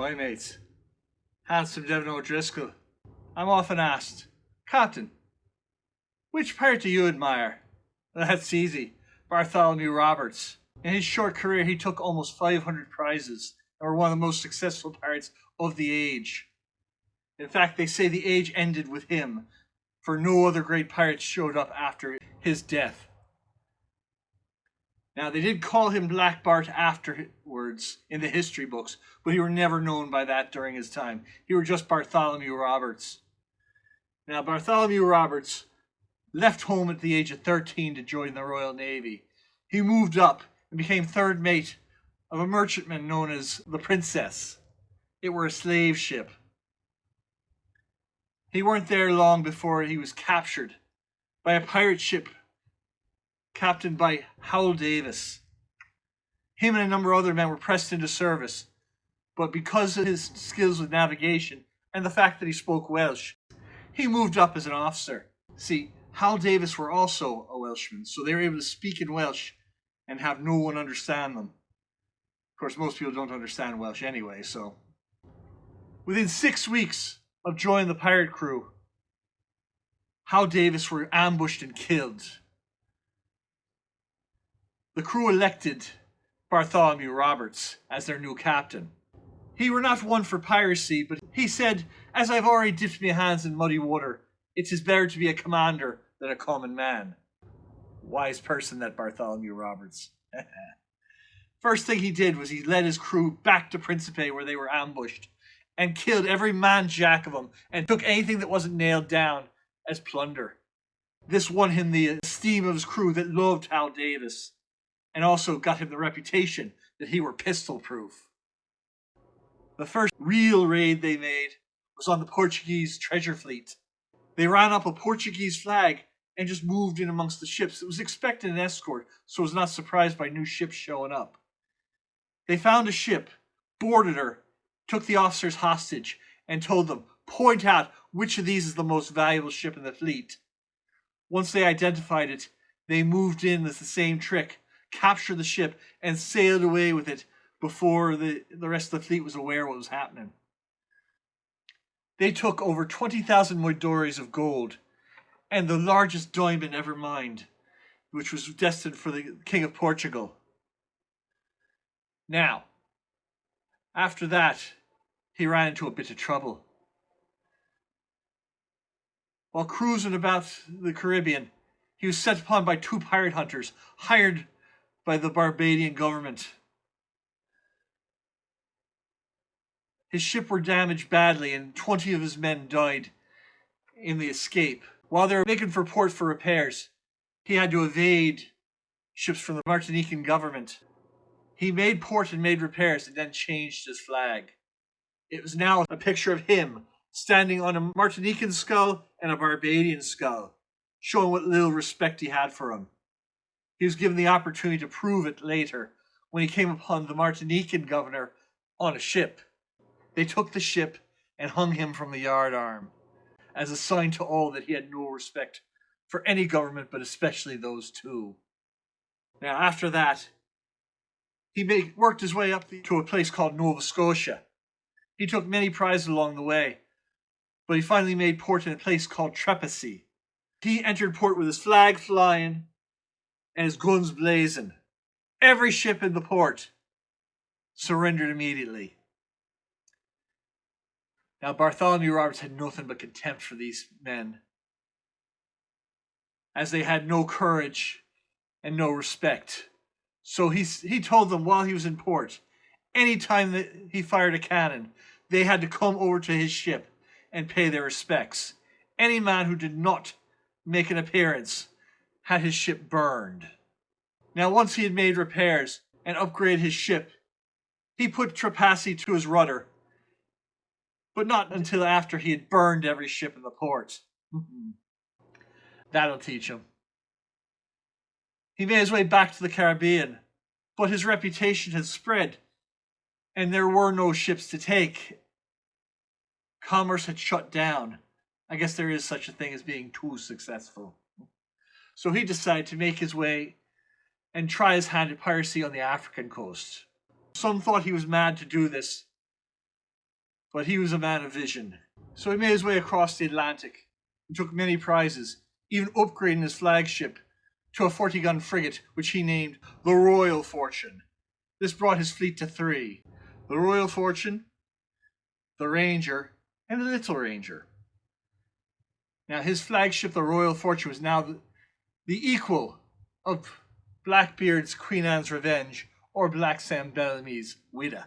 Ahoy, mates. Handsome Devlin O'Driscoll. I'm often asked, Captain, which pirate do you admire? That's easy. Bartholomew Roberts. In his short career, he took almost 500 prizes and were one of the most successful pirates of the age. In fact, they say the age ended with him, for no other great pirates showed up after his death. Now, they did call him Black Bart afterwards in the history books, but he were never known by that during his time. He were just Bartholomew Roberts. Now, Bartholomew Roberts left home at the age of 13 to join the Royal Navy. He moved up and became third mate of a merchantman known as the Princess. It were a slave ship. He weren't there long before he was captured by a pirate ship captained by Howell Davis. Him and a number of other men were pressed into service, but because of his skills with navigation and the fact that he spoke Welsh, he moved up as an officer. See, Howell Davis were also a Welshman, so they were able to speak in Welsh and have no one understand them. Of course, most people don't understand Welsh anyway, so. Within 6 weeks of joining the pirate crew, Howell Davis were ambushed and killed. The crew elected Bartholomew Roberts as their new captain. He were not one for piracy, but he said, as I've already dipped my hands in muddy water, it is better to be a commander than a common man. Wise person, that Bartholomew Roberts. First thing he did was he led his crew back to Principe where they were ambushed and killed every man jack of them and took anything that wasn't nailed down as plunder. This won him the esteem of his crew that loved Hal Davis, and also got him the reputation that he were pistol proof. The first real raid they made was on the Portuguese treasure fleet. They ran up a Portuguese flag and just moved in amongst the ships. It was expected an escort, so was not surprised by new ships showing up. They found a ship, boarded her, took the officers hostage, and told them, point out which of these is the most valuable ship in the fleet. Once they identified it, they moved in with the same trick, captured the ship, and sailed away with it before the rest of the fleet was aware what was happening. They took over 20,000 moidores of gold and the largest diamond ever mined, which was destined for the King of Portugal. Now, after that, he ran into a bit of trouble. While cruising about the Caribbean, he was set upon by 2 pirate hunters hired by the Barbadian government. His ship were damaged badly and 20 of his men died in the escape. While they were making for port for repairs, he had to evade ships from the Martinican government. He made port and made repairs and then changed his flag. It was now a picture of him standing on a Martinican skull and a Barbadian skull, showing what little respect he had for him. He was given the opportunity to prove it later when he came upon the Martinican governor on a ship. They took the ship and hung him from the yardarm as a sign to all that he had no respect for any government, but especially those 2. Now, after that, he worked his way up to a place called Nova Scotia. He took many prizes along the way, but he finally made port in a place called Trepassey. He entered port with his flag flying and his guns blazing. Every ship in the port surrendered immediately. Now, Bartholomew Roberts had nothing but contempt for these men, as they had no courage and no respect. So he told them while he was in port, any time that he fired a cannon, they had to come over to his ship and pay their respects. Any man who did not make an appearance had his ship burned. Now, once he had made repairs and upgraded his ship, he put Trepassey to his rudder, but not until after he had burned every ship in the port. That'll teach him. He made his way back to the Caribbean, but his reputation had spread, and there were no ships to take. Commerce had shut down. I guess there is such a thing as being too successful. So he decided to make his way and try his hand at piracy on the African coast. Some thought he was mad to do this, but he was a man of vision. So he made his way across the Atlantic and took many prizes, even upgrading his flagship to a 40-gun frigate, which he named the Royal Fortune. This brought his fleet to 3. The Royal Fortune, the Ranger, and the Little Ranger. Now his flagship, the Royal Fortune, was now the equal of Blackbeard's Queen Anne's Revenge or Black Sam Bellamy's Wida.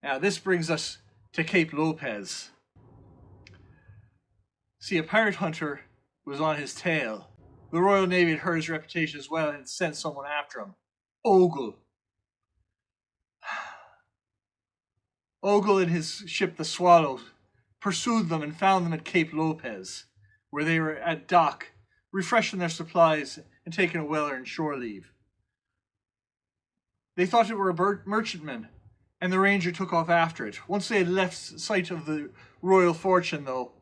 Now this brings us to Cape Lopez. See, a pirate hunter was on his tail. The Royal Navy had heard his reputation as well and had sent someone after him. Ogle. Ogle and his ship, the Swallow, pursued them and found them at Cape Lopez, where they were at dock, refreshing their supplies and taking a well-earned shore leave. They thought it were a merchantman, and the Ranger took off after it. Once they had left sight of the Royal Fortune, though,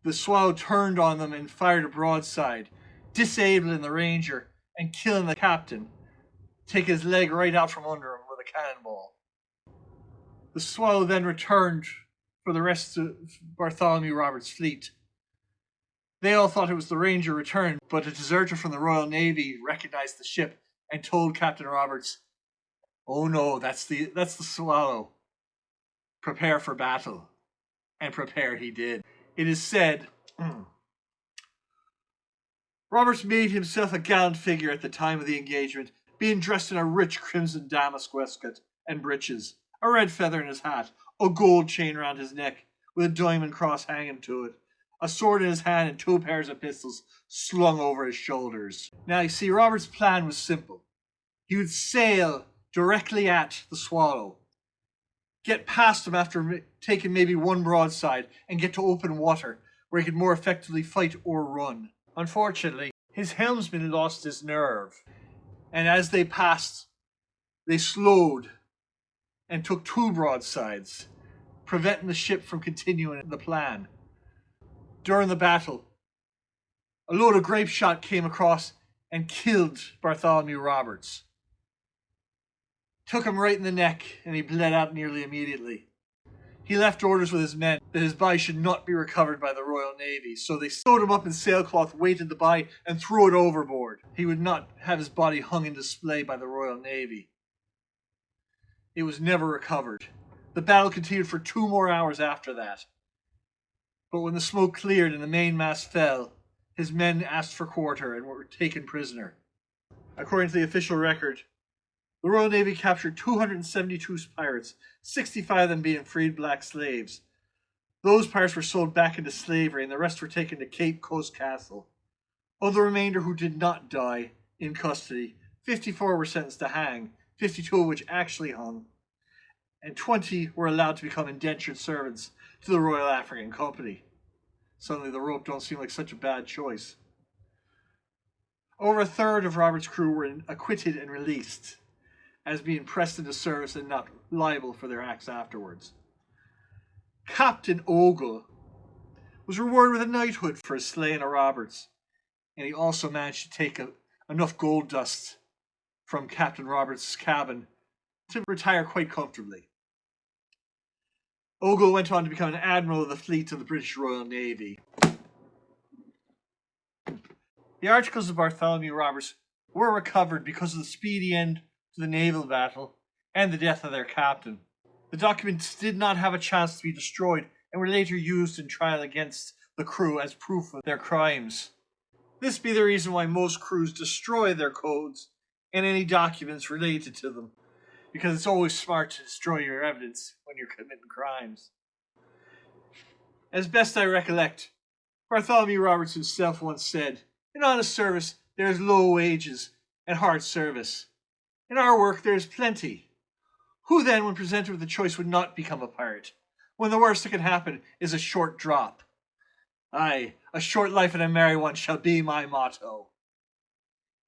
the Swallow turned on them and fired a broadside, disabling the Ranger and killing the captain, taking his leg right out from under him with a cannonball. The Swallow then returned for the rest of Bartholomew Roberts' fleet. They all thought it was the Ranger returned, but a deserter from the Royal Navy recognized the ship and told Captain Roberts, "Oh no, that's the Swallow. Prepare for battle." And prepare he did. It is said, Roberts made himself a gallant figure at the time of the engagement, being dressed in a rich crimson damask waistcoat and breeches, a red feather in his hat, a gold chain round his neck, with a diamond cross hanging to it, a sword in his hand and 2 pairs of pistols slung over his shoulders. Now, you see, Robert's plan was simple. He would sail directly at the Swallow, get past him after taking maybe 1 broadside, and get to open water, where he could more effectively fight or run. Unfortunately, his helmsman lost his nerve, and as they passed, they slowed and took 2 broadsides, preventing the ship from continuing the plan. During the battle, a load of grape shot came across and killed Bartholomew Roberts. Took him right in the neck, and he bled out nearly immediately. He left orders with his men that his body should not be recovered by the Royal Navy, so they sewed him up in sailcloth, weighted the body, and threw it overboard. He would not have his body hung in display by the Royal Navy. It was never recovered. The battle continued for 2 more hours after that. But when the smoke cleared and the mainmast fell, his men asked for quarter and were taken prisoner. According to the official record, the Royal Navy captured 272 pirates, 65 of them being freed black slaves. Those pirates were sold back into slavery, and the rest were taken to Cape Coast Castle. Of the remainder who did not die in custody, 54 were sentenced to hang, 52 of which actually hung, and 20 were allowed to become indentured servants to the Royal African Company. Suddenly the rope don't seem like such a bad choice. Over a third of Robert's crew were acquitted and released, as being pressed into service and not liable for their acts afterwards. Captain Ogle was rewarded with a knighthood for his slaying of Roberts, and he also managed to take enough gold dust from Captain Roberts' cabin to retire quite comfortably. Ogle went on to become an admiral of the fleet of the British Royal Navy. The articles of Bartholomew Roberts were recovered because of the speedy end to the naval battle and the death of their captain. The documents did not have a chance to be destroyed and were later used in trial against the crew as proof of their crimes. This be the reason why most crews destroy their codes and any documents related to them, because it's always smart to destroy your evidence when you're committing crimes. As best I recollect, Bartholomew Roberts himself once said, "In honest service there is low wages and hard service. In our work there is plenty. Who then, when presented with the choice, would not become a pirate, when the worst that can happen is a short drop? Aye, a short life and a merry one shall be my motto."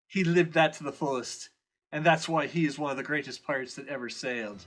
He lived that to the fullest, and that's why he is one of the greatest pirates that ever sailed.